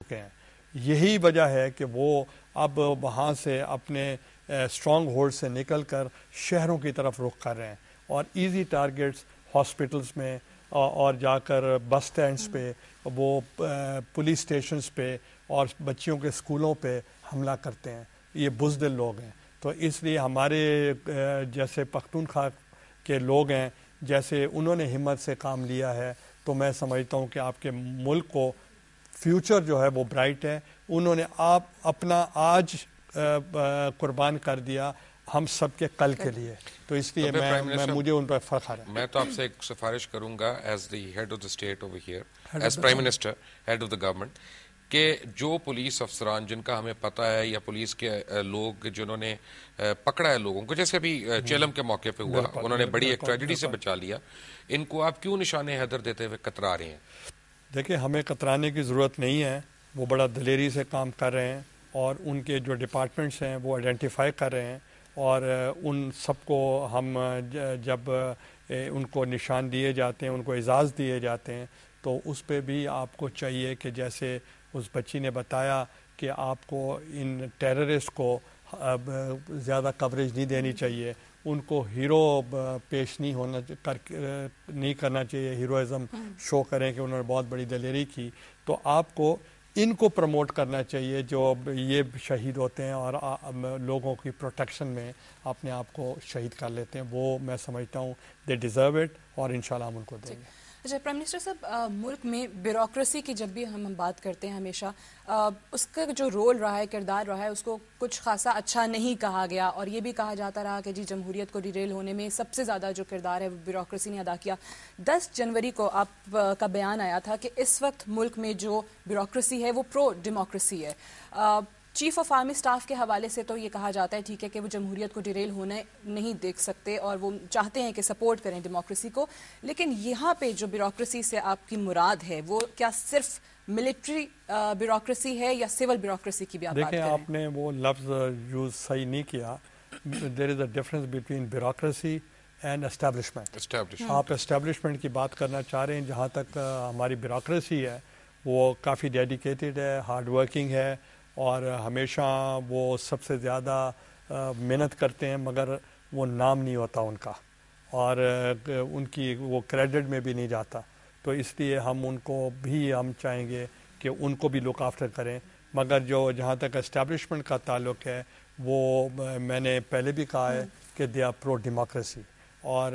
چکے ہیں. یہی وجہ ہے کہ وہ اب وہاں سے اپنے اسٹرانگ ہولڈ سے نکل کر شہروں کی طرف رخ کر رہے ہیں, اور ایزی ٹارگیٹس ہاسپٹلس میں اور جا کر بس سٹینڈس پہ, وہ پولیس اسٹیشنز پہ اور بچیوں کے اسکولوں پہ حملہ کرتے ہیں. یہ بزدل لوگ ہیں. تو اس لیے ہمارے جیسے پختونخوا کے لوگ ہیں, جیسے انہوں نے ہمت سے کام لیا ہے, تو میں سمجھتا ہوں کہ آپ کے ملک کو فیوچر جو ہے وہ برائٹ ہے. انہوں نے اپنا آج قربان کر دیا ہم سب کے کل کے لیے, تو اس لیے مجھے ان پر فخر ہے. میں تو آپ سے ایک سفارش کروں گا as the head of the state over here, as prime minister, head of the government, کہ جو پولیس افسران جن کا ہمیں پتہ ہے, یا پولیس کے لوگ جنہوں نے پکڑا ہے لوگوں کو, جیسے ابھی چیلم کے موقع پہ ہوا, انہوں نے بڑی ایک ٹریجڈی سے بچا لیا, ان کو آپ کیوں نشان حیدر دیتے ہوئے کترا رہے ہیں؟ دیکھیں, ہمیں کترانے کی ضرورت نہیں ہے. وہ بڑا دلیری سے کام کر رہے ہیں, اور ان کے جو ڈپارٹمنٹس ہیں وہ آئیڈینٹیفائی کر رہے ہیں, اور ان سب کو ہم جب ان کو نشان دیے جاتے ہیں, ان کو اعزاز دیے جاتے ہیں, تو اس پہ بھی آپ کو چاہیے کہ جیسے اس بچی نے بتایا کہ آپ کو ان ٹیررسٹ کو زیادہ کوریج نہیں دینی چاہیے, ان کو ہیرو پیش نہیں کرنا چاہیے, ہیروازم شو کریں کہ انہوں نے بہت بڑی دلیری کی. تو آپ کو ان کو پروموٹ کرنا چاہیے جو یہ شہید ہوتے ہیں اور لوگوں کی پروٹیکشن میں اپنے آپ کو شہید کر لیتے ہیں. وہ میں سمجھتا ہوں دے ڈیزرو اٹ, اور انشاءاللہ ہم ان کو دیں گے. اچھا پرائم منسٹر صاحب, ملک میں بیوروکریسی کی جب بھی ہم بات کرتے ہیں ہمیشہ اس کا جو رول رہا ہے, کردار رہا ہے, اس کو کچھ خاصا اچھا نہیں کہا گیا, اور یہ بھی کہا جاتا رہا کہ جی جمہوریت کو ڈیریل ہونے میں سب سے زیادہ جو کردار ہے وہ بیوروکریسی نے ادا کیا. 10 جنوری کو آپ کا بیان آیا تھا کہ اس وقت ملک میں جو بیوروکریسی ہے وہ پرو ڈیموکریسی ہے. چیف آف آرمی سٹاف کے حوالے سے تو یہ کہا جاتا ہے ٹھیک ہے کہ وہ جمہوریت کو ڈیریل ہونے نہیں دیکھ سکتے, اور وہ چاہتے ہیں کہ سپورٹ کریں ڈیموکریسی کو, لیکن یہاں پہ جو بیوروکریسی سے آپ کی مراد ہے وہ کیا صرف ملٹری بیوروکریسی ہے یا سول بیوروکریسی کی بھی آپ بات کریں؟ دیکھیں, آپ نے وہ لفظ یوز صحیح نہیں کیا. There is a difference between bureaucracy and establishment. آپ اسٹیبلشمنٹ کی بات کرنا چاہ رہے ہیں. جہاں تک ہماری بیوروکریسی ہے وہ کافی ڈیڈیکیٹڈ ہے, ہارڈ ورکنگ ہے, اور ہمیشہ وہ سب سے زیادہ محنت کرتے ہیں, مگر وہ نام نہیں ہوتا ان کا, اور ان کی وہ کریڈٹ میں بھی نہیں جاتا. تو اس لیے ہم ان کو بھی ہم چاہیں گے کہ ان کو بھی لک آفٹر کریں. مگر جہاں تک اسٹیبلشمنٹ کا تعلق ہے, وہ میں نے پہلے بھی کہا ہے کہ دے آر پرو ڈیموکریسی, اور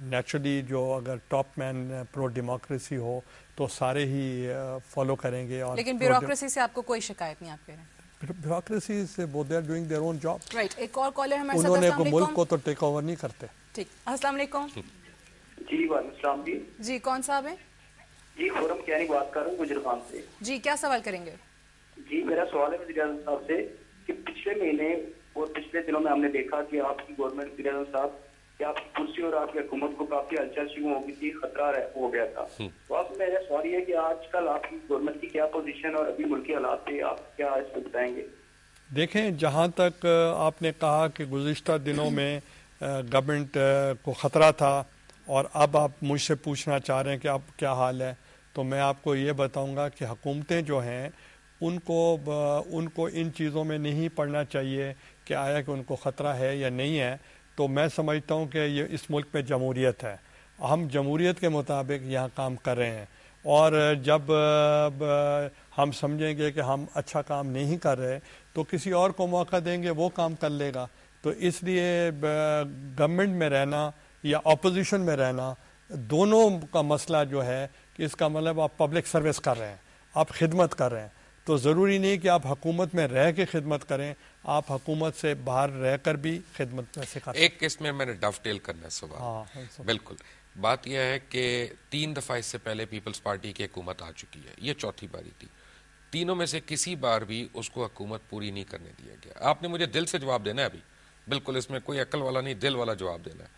نیچرلی جو اگر ٹاپ مین پرو ڈیموکریسی ہو تو سارے ہی فالو کریں گے. اور لیکن بیوروکریسی سے آپ کو کوئی شکایت نہیں, آپ کہہ رہے ہیں؟ بیوروکریسی سے وہ they are doing their own job. Right, ایک اور کالر ہمارے ساتھ. انہوں نے ملک کو تو ٹیک اوور نہیں کرتے. ٹھیک, السلام علیکم. جی وعلیکم السلام. جی کون صاحب ہیں؟ جی خورم کیانی بات کر رہا ہوں گجر خان سے. جی کیا سوال کریں گے؟ جی میرا سوال ہے وزیر اعظم صاحب سے کہ پچھلے مہینے اور پچھلے دنوں میں ہم نے دیکھا کہ آپ کی گورنمنٹ, وزیر اعظم صاحب, کہ آپ کی کرسی اور آپ کی حکومت کو کافی ہلچل شروع ہو گئی تھی, خطرہ ہو گیا تھا. تو اب میرا سوال یہ ہے کہ آج کل آپ کی گورنمنٹ کی کیا پوزیشن, اور ابھی ملکی حالات سے آپ کیا اس کو بتائیں گے؟ دیکھیں, جہاں تک آپ نے کہا کہ گزشتہ دنوں میں گورنمنٹ کو خطرہ تھا, اور اب آپ مجھ سے پوچھنا چاہ رہے ہیں کہ اب کیا حال ہے, تو میں آپ کو یہ بتاؤں گا کہ حکومتیں جو ہیں ان کو ان چیزوں میں نہیں پڑنا چاہیے کہ آیا کہ ان کو خطرہ ہے یا نہیں ہے. تو میں سمجھتا ہوں کہ یہ اس ملک میں جمہوریت ہے, ہم جمہوریت کے مطابق یہاں کام کر رہے ہیں, اور جب ہم سمجھیں گے کہ ہم اچھا کام نہیں کر رہے تو کسی اور کو موقع دیں گے, وہ کام کر لے گا. تو اس لیے گورنمنٹ میں رہنا یا اپوزیشن میں رہنا, دونوں کا مسئلہ جو ہے کہ اس کا مطلب آپ پبلک سروس کر رہے ہیں, آپ خدمت کر رہے ہیں. تو ضروری نہیں کہ آپ حکومت میں رہ کے خدمت کریں, آپ حکومت سے باہر رہ کر بھی خدمت ویسے کر. ایک اس میں نے ڈف ٹیل کرنا ہے سوال. بالکل, بات یہ ہے کہ 3 دفعہ اس سے پہلے پیپلز پارٹی کی حکومت آ چکی ہے, یہ چوتھی باری تھی. تینوں میں سے کسی بار بھی اس کو حکومت پوری نہیں کرنے دیا گیا. آپ نے مجھے دل سے جواب دینا ہے ابھی, بالکل اس میں کوئی عقل والا نہیں, دل والا جواب دینا ہے.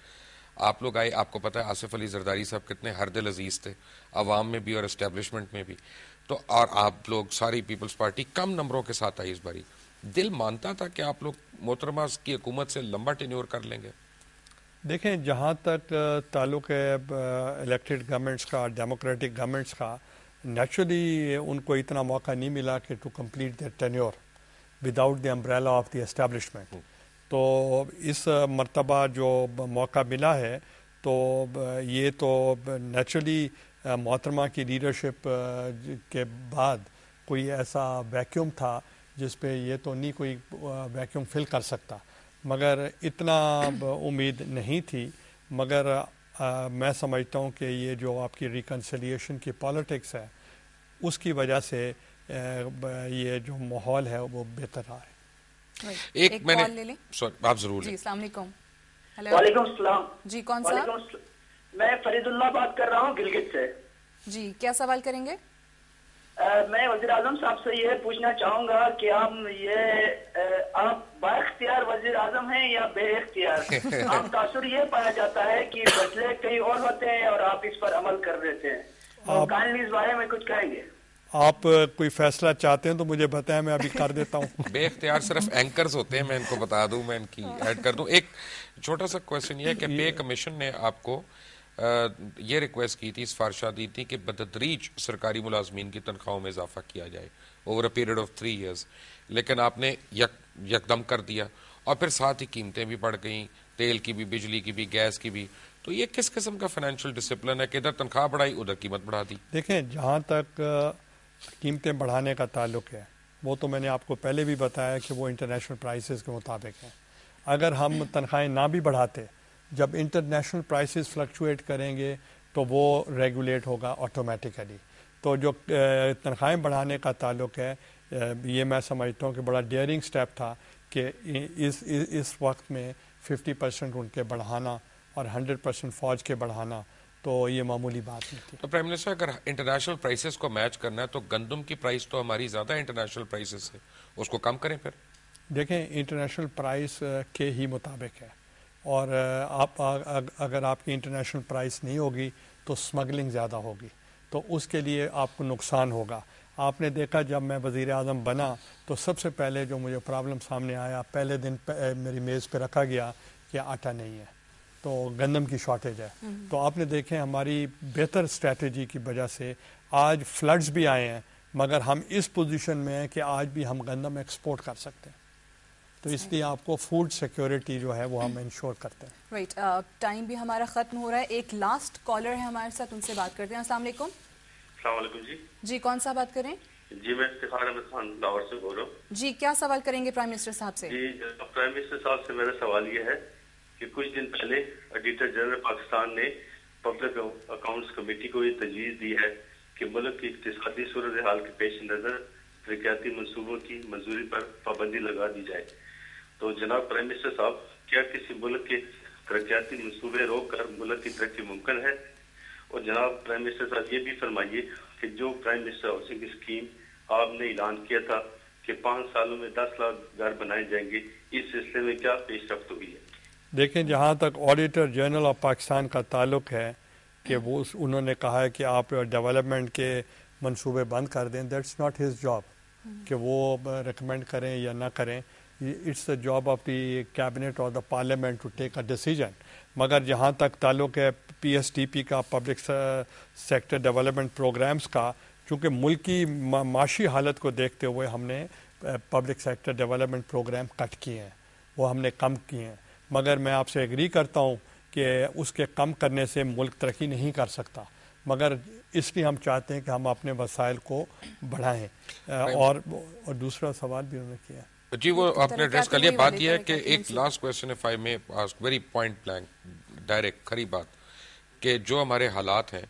آپ لوگ آئے, آپ کو پتہ ہے آصف علی زرداری صاحب کتنے ہر دل عزیز تھے, عوام میں بھی اور اسٹیبلشمنٹ میں بھی. تو اور آپ لوگ ساری پیپلز پارٹی کم نمبروں کے ساتھ آئی اس باری. دل مانتا تھا کہ آپ لوگ محترمہ کی حکومت سے لمبا ٹینیور کر لیں گے. دیکھیں, جہاں تک تعلق ہے الیکٹڈ گورنمنٹس کا, ڈیموکریٹک گورنمنٹس کا, نیچرلی ان کو اتنا موقع نہیں ملا کہ to complete their tenure without the umbrella of the establishment. تو اس مرتبہ جو موقع ملا ہے تو یہ تو نیچرلی محترمہ کی لیڈرشپ کے بعد کوئی ایسا ویکیوم تھا جس پہ یہ تو نہیں کوئی ویکیوم فل کر سکتا, مگر اتنا امید نہیں تھی. مگر میں سمجھتا ہوں کہ یہ جو آپ کی ریکنسیلیشن کی پالیٹکس ہے اس کی وجہ سے یہ جو ماحول ہے وہ بہتر رہا ہے. ایک میں نے آپ ضرور جی. السلام علیکم. وعلیکم السلام. جی کون سا؟ میں فرید اللہ بات کر رہا ہوں گلگت سے. جی کیا سوال کریں گے؟ میں وزیر اعظم صاحب سے یہ پوچھنا چاہوں گا کہ آپ با اختیار وزیر اعظم ہیں یا بے اختیار؟ عام تاثر یہ پایا جاتا ہے کہ مسئلے کئی اور ہوتے ہیں اور آپ اس پر عمل کر دیتے ہیں. کائنڈلی اس بارے میں کچھ کہیں گے؟ آپ کوئی فیصلہ چاہتے ہیں تو مجھے بتائیں, میں ابھی کر دیتا ہوں. بے اختیار صرف اینکرز ہوتے ہیں, میں ان کو بتا دوں, میں ان کی ایڈ کر دوں. ایک چھوٹا سا کویسچن یہ ہے کہ پے کمیشن نے آپ کو یہ ریکویسٹ کی تھی, سفارشات دی تھی کہ بتدریج سرکاری ملازمین کی تنخواہوں میں اضافہ کیا جائے over a period of 3 years, لیکن آپ نے یکدم کر دیا اور پھر ساتھ ہی قیمتیں بھی بڑھ گئیں, تیل کی بھی, بجلی کی بھی, گیس کی بھی. تو یہ کس قسم کا فائنینشیل ڈسپلن ہے کہ ادھر تنخواہ بڑھائی ادھر قیمت بڑھا دی؟ دیکھیں, جہاں تک قیمتیں بڑھانے کا تعلق ہے وہ تو میں نے آپ کو پہلے بھی بتایا کہ وہ انٹرنیشنل پرائسز کے مطابق ہیں. اگر ہم تنخواہیں نہ بھی بڑھاتے, جب انٹرنیشنل پرائسز فلکچویٹ کریں گے تو وہ ریگولیٹ ہوگا آٹومیٹیکلی. تو جو تنخواہیں بڑھانے کا تعلق ہے یہ میں سمجھتا ہوں کہ بڑا ڈیئرنگ سٹیپ تھا کہ اس وقت میں 50% ان کے بڑھانا اور 100% فوج کے بڑھانا, تو یہ معمولی بات نہیں تھی. تو پرائم منسٹر اگر انٹرنیشنل پرائسز کو میچ کرنا ہے تو گندم کی پرائس تو ہماری زیادہ انٹرنیشنل پرائسز سے, اس کو کم کریں. پھر دیکھیں انٹرنیشنل پرائس کے ہی مطابق ہے, اور آپ اگر آپ کی انٹرنیشنل پرائس نہیں ہوگی تو سمگلنگ زیادہ ہوگی, تو اس کے لیے آپ کو نقصان ہوگا. آپ نے دیکھا جب میں وزیر اعظم بنا تو سب سے پہلے جو مجھے پرابلم سامنے آیا, پہلے دن میری میز پہ رکھا گیا کہ آٹا نہیں ہے, تو گندم کی شارٹیج ہے. تو آپ نے دیکھیں ہماری بہتر اسٹریٹجی کی وجہ سے آج فلڈز بھی آئے ہیں, مگر ہم اس پوزیشن میں ہیں کہ آج بھی ہم گندم ایکسپورٹ کر سکتے ہیں. تو اس لیے آپ کو فوڈ سیکیورٹی جو ہے وہ ہم انشور کرتے ہیں. رائٹ, ٹائم بھی ہمارا ختم ہو رہا ہے. ایک لاسٹ کالر ہے ہمارے ساتھ, ان سے بات کرتے ہیں. السلام علیکم. السلام علیکم. جی کون سا بات کریں؟ جی میں افتخار احمد خان لاہور سے بول رہا ہوں. جی کیا سوال کریں گے پرائم منسٹر صاحب سے؟ جی پرائم منسٹر صاحب سے میرا سوال یہ ہے کہ کچھ دن پہلے ایڈیٹر جنرل پاکستان نے پبلک اکاؤنٹس کمیٹی کو یہ تجویز دی ہے کہ ملک کی اقتصادی صورتحال کے پیش نظر ترقیاتی منصوبوں کی منظوری پر پابندی لگا دی جائے. تو جناب پرائم منسٹر صاحب, کیا کسی ملک کے ترقیاتی منصوبے روک کر ملک کی ترقی ممکن ہے؟ اور جناب پرائم منسٹر صاحب یہ بھی فرمائیے کہ جو پرائم منسٹر ہاؤسنگ اسکیم آپ نے اعلان کیا تھا کہ 5 سالوں میں 10 لاکھ گھر بنائے جائیں گے, اس سلسلے میں کیا پیش رفت ہوئی ہے؟ دیکھیں, جہاں تک آڈیٹر جنرل آف پاکستان کا تعلق ہے کہ وہ انہوں نے کہا ہے کہ آپ ڈیولپمنٹ کے منصوبے بند کر دیں, دیٹس ناٹ ہز جاب کہ وہ ریکمینڈ کریں یا نہ کریں. It's the job of the cabinet اور the parliament to take a decision. مگر جہاں تک تعلق ہے پی ایس ٹی پی کا, پبلک سیکٹر ڈیولپمنٹ پروگرامز کا, چونکہ ملک کی معاشی حالت کو دیکھتے ہوئے ہم نے پبلک سیکٹر ڈیولپمنٹ پروگرام کٹ کیے ہیں, وہ ہم نے کم کیے ہیں. مگر میں آپ سے ایگری کرتا ہوں کہ اس کے کم کرنے سے ملک ترقی نہیں کر سکتا, مگر اس لیے ہم چاہتے ہیں کہ ہم اپنے وسائل کو بڑھائیں. اور دوسرا سوال بھی انہوں نے کیا جی وہ آپ نے ایڈریس کر لیا. بات یہ ہے کہ ایک last question if I may ask very point blank direct کھری بات, کہ جو ہمارے حالات ہیں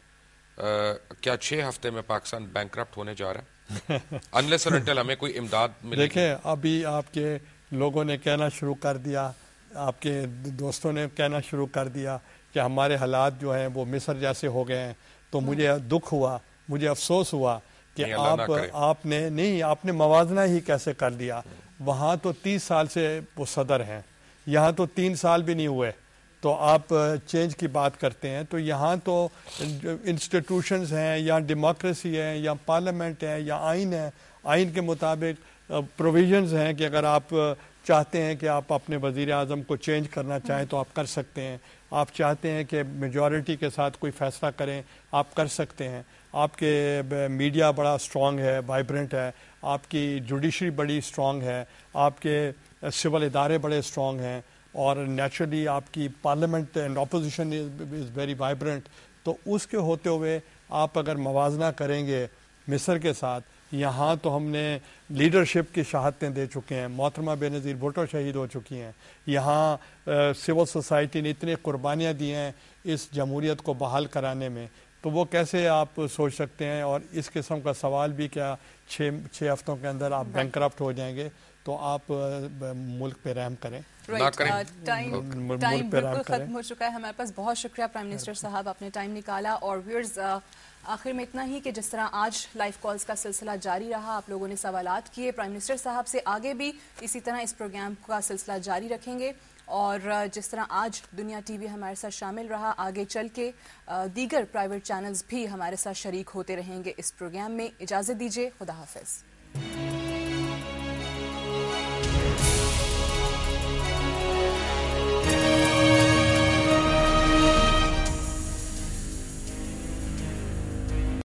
کیا 6 ہفتے میں پاکستان بینکرپٹ ہونے جا رہا ہے انلیس اور انٹل ہمیں کوئی امداد ملے؟ دیکھیں ابھی آپ کے لوگوں نے کہنا شروع کر دیا, آپ کے دوستوں نے کہنا شروع کر دیا کہ ہمارے حالات جو ہیں وہ مصر جیسے ہو گئے ہیں. تو مجھے دکھ ہوا, مجھے افسوس ہوا کہ آپ نے موازنہ ہی کیسے کر لیا. وہاں تو 30 سال سے وہ صدر ہیں, یہاں تو 3 سال بھی نہیں ہوئے, تو آپ چینج کی بات کرتے ہیں. تو یہاں تو انسٹیٹیوشنز ہیں یا ڈیموکریسی ہے یا پارلیمنٹ ہے یا آئین ہے, آئین کے مطابق پروویژنز ہیں کہ اگر آپ چاہتے ہیں کہ آپ اپنے وزیر اعظم کو چینج کرنا چاہیں تو آپ کر سکتے ہیں. آپ چاہتے ہیں کہ میجورٹی کے ساتھ کوئی فیصلہ کریں آپ کر سکتے ہیں. آپ کے میڈیا بڑا اسٹرانگ ہے, وائبرنٹ ہے, آپ کی جوڈیشری بڑی اسٹرانگ ہے, آپ کے سول ادارے بڑے اسٹرانگ ہیں, اور نیچرلی آپ کی parliament and opposition is very vibrant. تو اس کے ہوتے ہوئے آپ اگر موازنہ کریں گے مصر کے ساتھ, یہاں تو ہم نے لیڈرشپ کی شہادتیں دے چکے ہیں, محترمہ بے نظیر بھٹو شہید ہو چکی ہیں, یہاں سول سوسائٹی نے اتنی قربانیاں دی ہیں اس جمہوریت کو بحال کرانے میں, تو وہ کیسے آپ سوچ سکتے ہیں؟ اور اس قسم کا سوال بھی کیا 6 ہفتوں کے اندر آپ بینکرپٹ ہو جائیں گے؟ تو آپ ملک پہ رحم کریں. ٹائم بالکل ختم ہو چکا ہے ہمارے پاس. بہت شکریہ پرائم منسٹر صاحب, آپ نے ٹائم نکالا. اور ویورز آخر میں اتنا ہی کہ جس طرح آج لائیو کالز کا سلسلہ جاری رہا, آپ لوگوں نے سوالات کیے, پرائم منسٹر صاحب سے آگے بھی اسی طرح اس پروگرام کا سلسلہ جاری رکھیں گے. اور جس طرح آج دنیا ٹی وی ہمارے ساتھ شامل رہا, آگے چل کے دیگر پرائیویٹ چینلز بھی ہمارے ساتھ شریک ہوتے رہیں گے اس پروگرام میں. اجازت دیجیے, خدا حافظ.